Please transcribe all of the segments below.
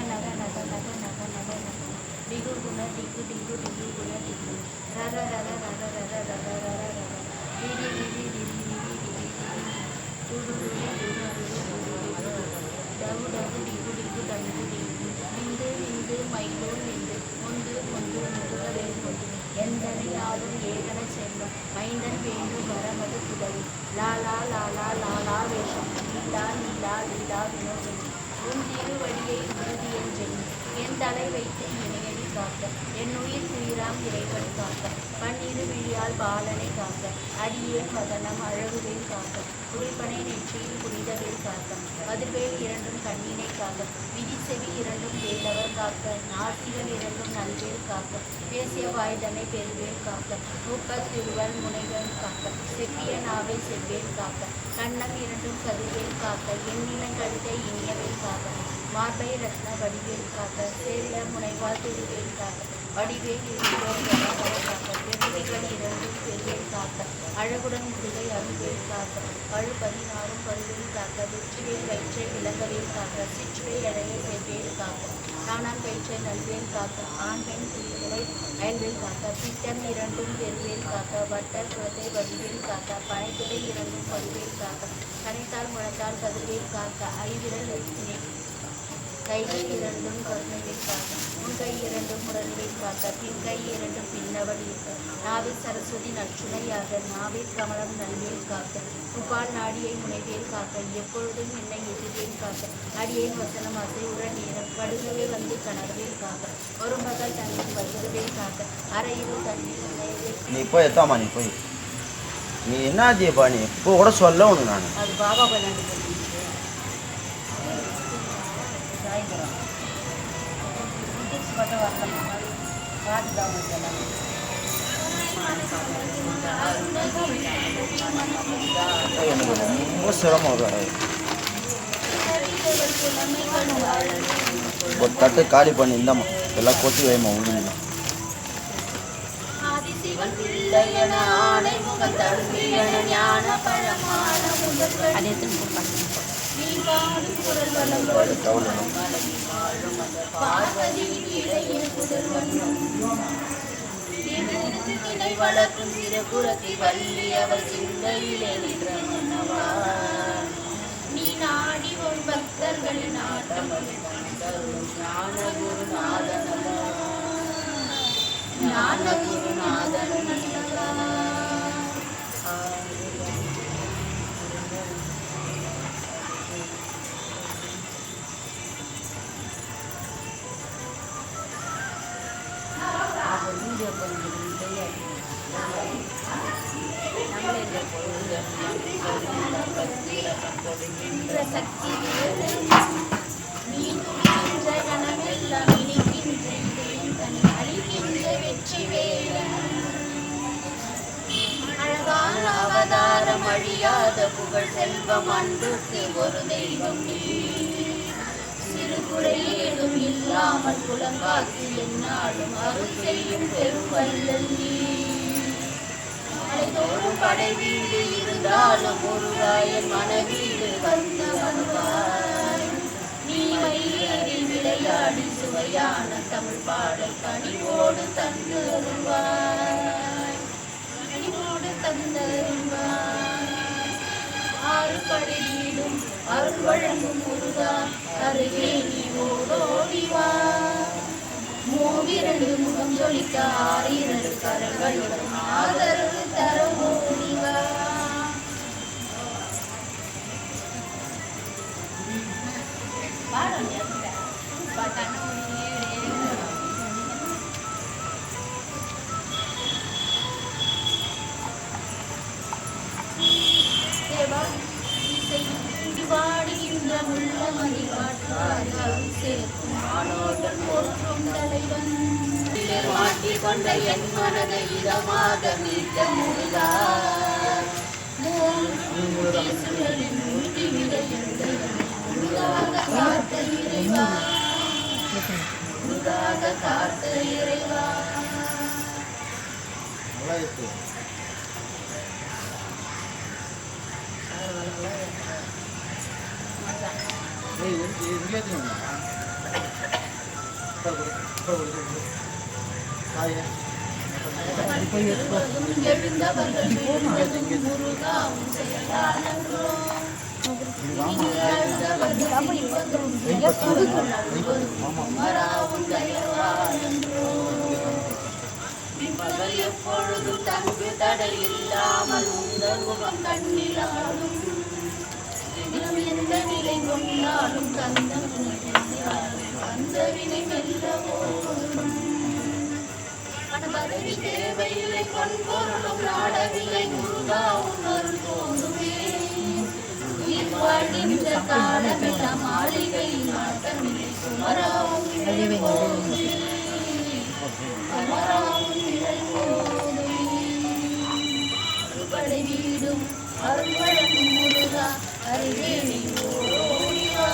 நக நக நக நக நக நக டிகு குண டிகு டிகு டிகு குண டிகு ரர ரர ரர ரர ரர ரர ரர டிடி டிடி டிடி டிடி டிடி டுடு டுடு டுடு டுடு டவு டவு டிகு டிகு டங்கு டிகு விந்து விந்து மயிலோர் விந்து முந்து முந்து முதுகவேல் முந்து எந்தனை யாதும் ஏகன செல்வம் மைந்தன் வேண்டும் வரமது புதவி லாலா லாலா லாலா வேஷம் லீலா லீலா லீலா வினோதம் உன் திருவடியை உறுதியன் ஜெனி என் தலை வைத்து இணையடி காக்க என் உயிர் துயிராம் இறைவன் காக்க பன்னிரு விழியால் பாலனை காக்க அடியேன் வதனம் அழகுவேல் காக்க குறிப்பனை நெற்றியில் புனிதவேல் காக்க மதுவேல் இரண்டும் கண்ணினை காக்க விதி செவி இரண்டும் வேலவர் காக்க நாசிகள் இரண்டும் நல்வேல் காக்க பேசிய வாய்தனை பெருவேல் காக்க முப்பத்திருவல் முனைகள் காக்க செப்பிய நாவை செவ்வேல் காக்க கண்ணம் இரண்டும் கதிர்வேல் காக்க எண்ணிலங் கழுத்தை இனியவேல் காக்க மார்பை ரத்ன வடிவேல் காக்க சேரில முனைவால் திருவேல் காக்க வடிவேல் இருந்தோர் காக்க பெருமைகள் இரண்டும் பெருவேல் காக்க அழகுடன் முதுகை அருவேல் காக்க பழு 16 பருவேல் காக்க வெற்றிவேல் வயிற்றை விலங்கவேல் காக்க சிற்றுவை அடைய செவ்வேல் காக்க தானான் கயிற்றை நல்வேல் காக்க ஆண் பெண் குயில்களை அயல்வேல் காக்க பிட்டம் இரண்டும் பெருவேல் காக்க வட்டர் குளத்தை வடிவேல் காக்க பனைத்துறை இரண்டும் பருவேல் காக்க கனைத்தால் முழத்தால் கதிர்வேல் காக்க ஐவிரல் கைகள் இரண்டும் கருணைவேல் காக்க முன்கை இரண்டும் முரண்வேல் காக்க பின்கை இரண்டும் பின்னவள் இருக்க நாவில் சரஸ்வதி நற்றுணையாக நாவில் கமலம் நல்வேல் காக்க உப்பால் நாடியை முனைவேல் காக்க எப்பொழுதும் என்னை எதிர்வேல் காக்க அடியேன் வசனம் அசை உற நேரம் படுகவே வந்து கணர்வேல் காக்க ஒரு மகள் தண்ணீர் வருகிறவேல் காக்க அறையில் தண்ணீர் நீ போய் எத்தாமா நீ போய் நீ என்ன ஜெயப்பா நீ இப்போ கூட சொல்ல ஒன்று நான் அது பாபா விளையாண்டு எனக்கு ரொம்ப சிரமம் வரும் ஒரு தட்டு காலி பண்ணி இந்தாம்மா எல்லாம் கொட்டி வைமா உள்ள வளர்க்கும் சிறகுரத்தை வள்ளி அவர் சிந்தையிலே நின்ற மன்னவா நீ நாடி உன் பக்தர்களின் ஆட்டம் ஞான குருநாதனவா ஞான குருநாதனவா வீடியோ சக்தி நீ துணிகின்ற கனவெல்லாம் இனிக்கின்ற அழிக்கின்ற வெற்றி வேலன் அழகான அவதாரம் அழியாத புகழ் செல்வம் அன்புக்கு ஒரு தெய்வம் நீ சிறு குறையேதும் இல்லாமல் புலங்காத்து என்னாலும் அருள் செய்யும் பெருவல்லல் நீ மலைதோறும் படை வீடு இருந்தாலும் ஒருவாயன் மனவீடு வந்து வருவாய் நீ மயிலில் விளையாடி சுவையான தமிழ் பாடல் கனிவோடு தந்தருவாய் கனிவோடு தந்தருவாய் ஆறு படை வீடும் அருள் வழங்கும் முருகா அருகே நீ ஓடோடிவா மூவிரண்டு முகம் ஜொலிக்க 6 கரங்களுடன் ஆதரவு தர ஓடிவா வாடுகின்ற உள்ளமதி காற்றார்கள் சேர்க்கும் ஆனோர்கள் போற்றும் தலைவன் மாட்டிக் கொண்ட என் மனதை இதமாக மீட்ட முருகா முருகாக காத்த இறைவா முருகாக காத்த இறைவா இதுல எப்பொழுதும் தங்கு தடை இல்லாமல் உங்கள் முகம் கண்ணிலாடும் எந்த நிலை கொண்டாலும் கந்தம் அந்த வினை மெல்லவோ பதவி தேவையில்லை பொன்பொருளும் நாடவில்லை முருகா உணர்வு தோணுமே வாழ்கின்ற காலமில்ல மாளிகை நாட்டமில்லை குமராவும் அறுபடை வீடும் அருள்வழங்கும் முருகா அருகேணி ஓடிவா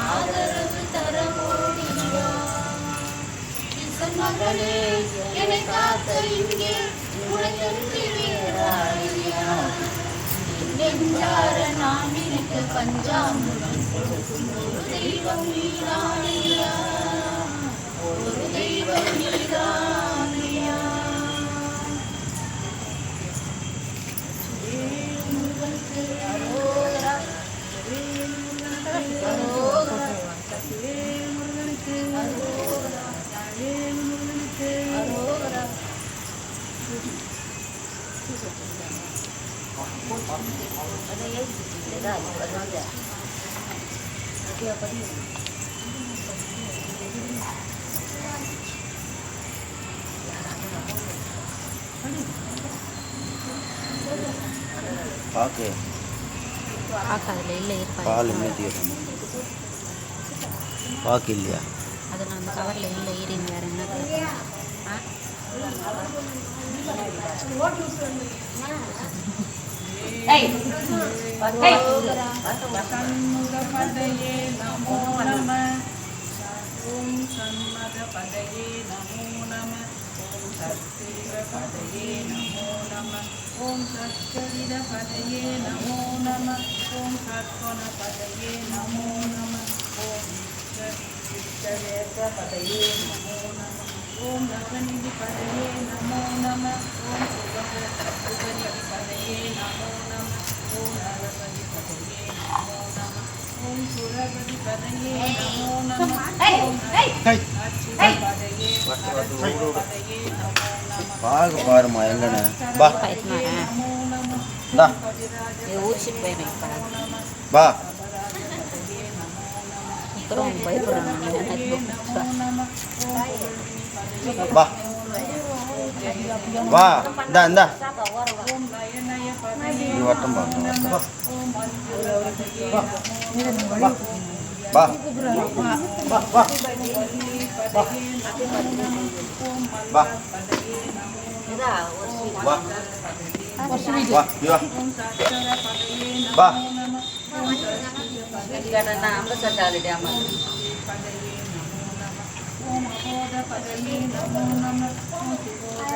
ஆதரவு தர ஓடிவா மகளே என்னை காத்த இங்கே உனக்கென்று வேறாயா நெஞ்சார நாம் இருக்க பஞ்சாமுகம் கொடுக்கும் ஒரு தெய்வம் நீதானியா ஒரு தெய்வம் நீதானியா அரோகரா அரோகரா அரோகரா பாக்கு அதில் இல்லை இருப்பாங்க பால் மீதியும் பாக்கு இல்லையா அதில் அந்த கவரில் இல்லை ஈரின் வேறு என்ன சண்முகபதயே நமோ நம ஓம் சண்மதபதயே நமோ நம ஓம் சத்சிவபதயே நமோ நம ஓம் சச்சரிதபதயே நமோ நம ஓம் சத்வனபதயே நமோ நம ஓம் விஷ்ணவேதபதயே நமோ நம ஓம் ரசநிதிபதயே நமோ நம ஓம் சுகநிதிபதயே நமோ நம ஓம் நரபதிபதயே நமோ நம ஓம் சுரபதிபதயே நமோ நம ஓம் அச்சுதபதயே அரசபதயே நமோ நம பாகு பாருமா எங்கன்னு பா பயத்துமாரேன் இந்தா ஊர்ச்சிட்டு போயிடுறேன் இப்போ பா அப்புறம் பயப்படுறாங்க பா வா இந்தா இந்தா இது வட்டம் பார்க்கணும் பா பா பா வா வா வா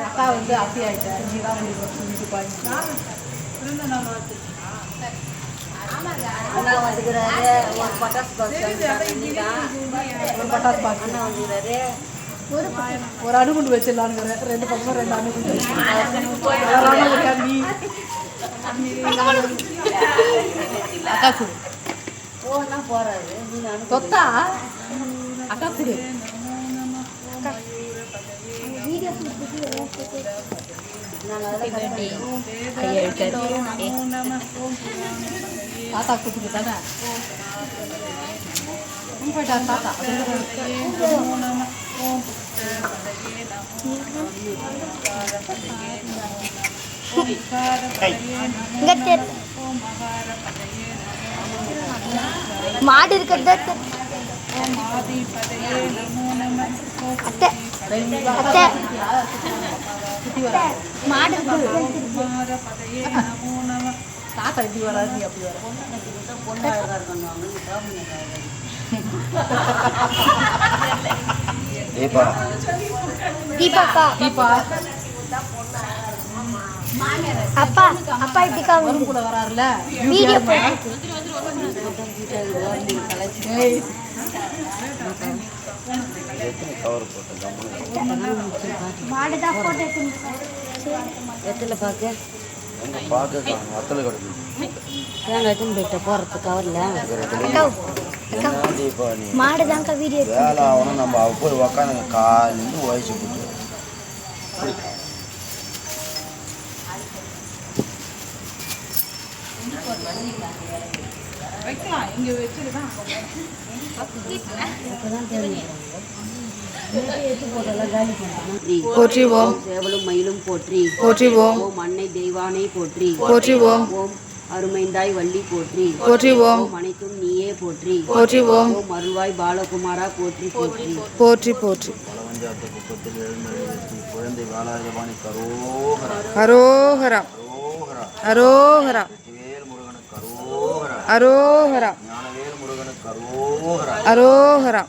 அக்கா வந்து அப்படி ஆயிட்டா ஜீவா முடிவு பாடிச்சா வந்துக்கிறாரு ஒரு பட்டாசு பாக்ஸ் ஒரு பட்டாசு பாக்ஸ் ஒரு அணுகுண்டு வச்சிடலான்னு ரெண்டு பக்கமும் ரெண்டு அணுகுண்டு அக்கா குடு போனா போறாரு தொத்தா அக்கா குடு தாத்தா கூப்பிட்டு தானே போயிட்டா தாத்தா மாடு இருக்கிறது அத்தை அத்தை மாடு தாத்தா இப்படி வராது அப்படி வர தீபா தீபாப்பா தீபா அப்பா அப்பா இப்படி காமி கூட வராருல வீடியோ ஏய் எத்தனை கவர் போட்டு கம்மனு மாடுதான் போட்டோ எத்தனை பார்க்க எங்க பார்க்க வத்தல் கிடக்குது தேங்காய் எத்தனை போயிட்ட போகிறதுக்கு கவரில் அக்கா என்ன தீபா நீ மாடுதான்க்கா வீடியோ வேலை ஆகணும் நம்ம அவ போய் உக்காந்துங்க காலிலேருந்து வயசு போட்டு வைக்கலாம் இங்க வச்சுட்டு தான் போற்றிவோம் சேவலும் மயிலும் போற்றி போற்றிவோம் ஓம் அன்னை தெய்வானை போற்றி போற்றிவோம் ஓம் அருமைந்தாய் வள்ளி போற்றி போற்றிவோம் ஓம் அனைத்தும் நீயே போற்றி போற்றிவோம் ஓம் அருள்வாய் பாலகுமாரா போற்றி போற்றி போற்றி போற்றி பலவஞ்சாத்து குப்பத்தில் எழுந்தருளி குழந்தை வேலாயுதபாணி கரோகரா அரோகரா அரோகரா அரோகரா வேல் முருகனுக்கு கரோகரா அரோகரா ஞானவேல் முருகனுக்கு கரோகரா அரோகரா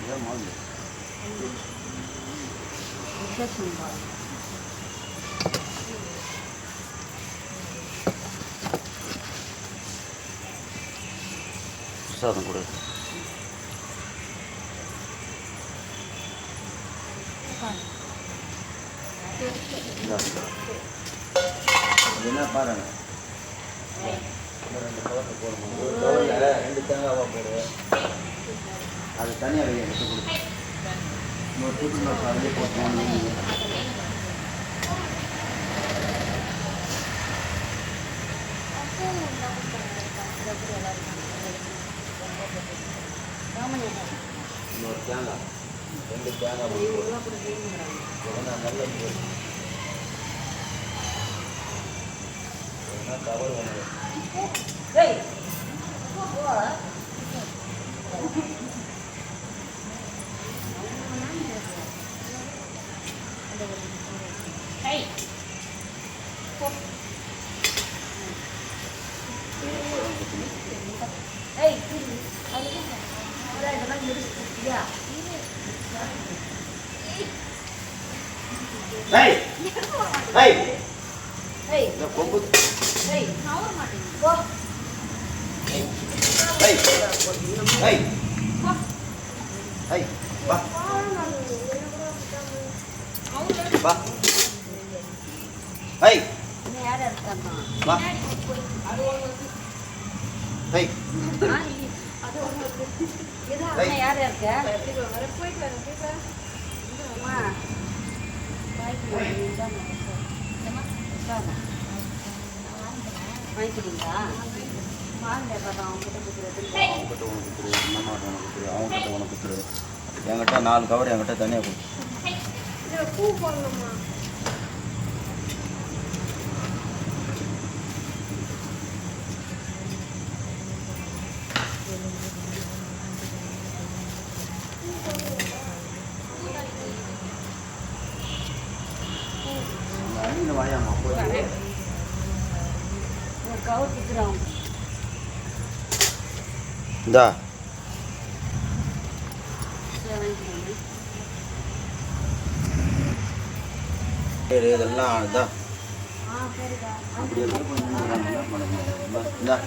இதான் மாதிரி பிரசாதம் கொடு. அது என்ன பாருங்க, ரெண்டு கவரில் போடணும். ஒரு கவரில் 2 தேங்காவாக போடு. அது தனியாக வைக்க எடுத்து கொடு. இன்னொரு டிஃபன் பாக்ஸ் அதிலே போட்டோம். இன்னொரு தேங்காய் 2 தேங்காய் போடு. நல்ல கவர் ஒன்று. கொம்பு வா. என்கிட்ட 4 கவர் என்கிட்ட தனியாக கொடு. அடியில் வாயாமா போய் இந்தா இதெல்லாம் இதான் அப்படியே இந்தா